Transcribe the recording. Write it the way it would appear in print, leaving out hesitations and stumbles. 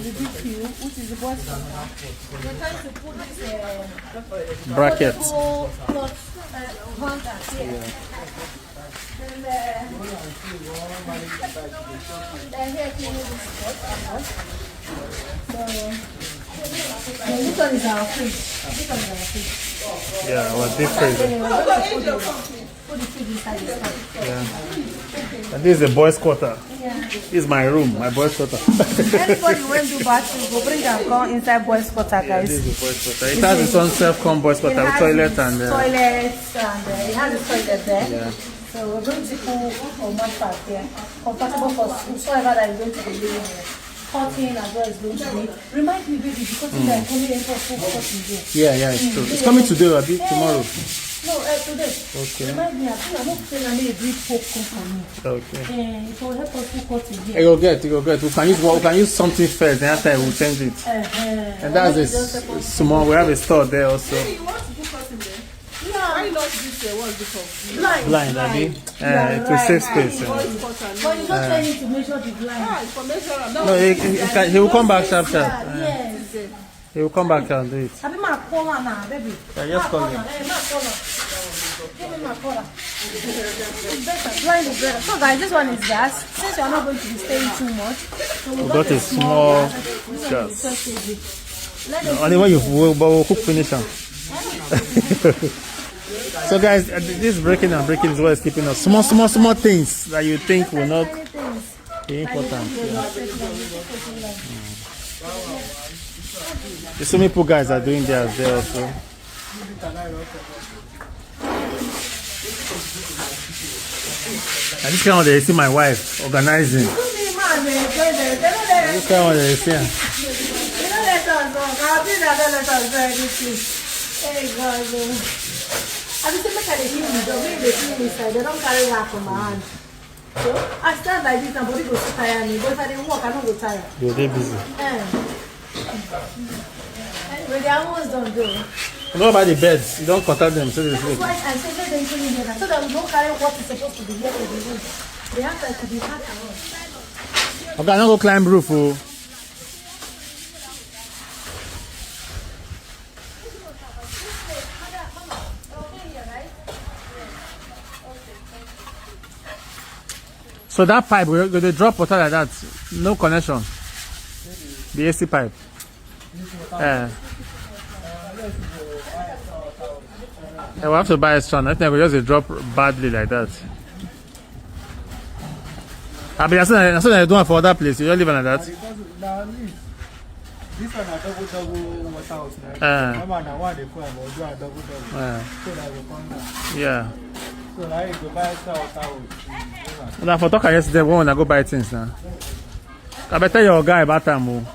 the big view, which is the boys' quarter. We're trying to put this brackets. Here. And then here cleaning this spot. So this one is our fridge. This one is our fridge. Yeah, our deep freezer. Put the fridge inside the store. Yeah. And this is the boys' quarter. Yeah. This is my room, my boys' quarter. Anybody when do bathroom, go bring and come inside boys' quarter, guys. This is the boys' quarter. It has its own self-con boys' quarter with toilet and toilets and it has a toilet there. yeah. So we're going to put a mat part here, comfortable for whosoever that is going to be living here. Cutting as well is going to be. Remind me, baby, because they're coming in for full cutting here. Yeah, it's true. It's coming today or tomorrow. No, today. Okay. Remind me, I think I'm not saying I need a drip popcorn for me. Okay. It will help us full cutting here. You go get. We can use something first, then after we'll change it. And that's a small. We have a store there also. Yeah. Why not this what's it called? Blind. It will save space. But you don't tell him to measure the blind. For measure. No, No, he will come back sharp. Yes. He will come back and do it. Have you my collar now, baby? Yeah, just call him. My collar. Give me my collar. It's better. Blind is better. So guys, this one is gas. Since you're not going to be staying too much, so we got a small gas. Only when we'll cook finish them. So guys, this breaking and breaking is what is keeping us. Small things that you think will not be important. The swimming pool guys are doing theirs there also. And this kind of they see my wife organizing. This kind of they see. I just make a heal the dog, they feel inside, they don't carry that from my hand. So I stand like this and body goes to tire me, but if I didn't walk, I don't go tired. They're busy. Anyway, they're almost done though. What about the beds? You don't contact them so they sleep. That's why I said let them clean here, so that we don't carry what is supposed to be here to the room. They have to be hard around. Okay, I'm not go climb roof. Oh. So that pipe, they drop water like that, no connection. The AC pipe. Yeah, we have to buy a strand. I think we just drop badly like that. I mean, I said I don't have for other place. You don't live like that. This one a double water house. Yeah. So now you go buy water house. Now for talk yesterday, when I go buy things now. I better your guy about time.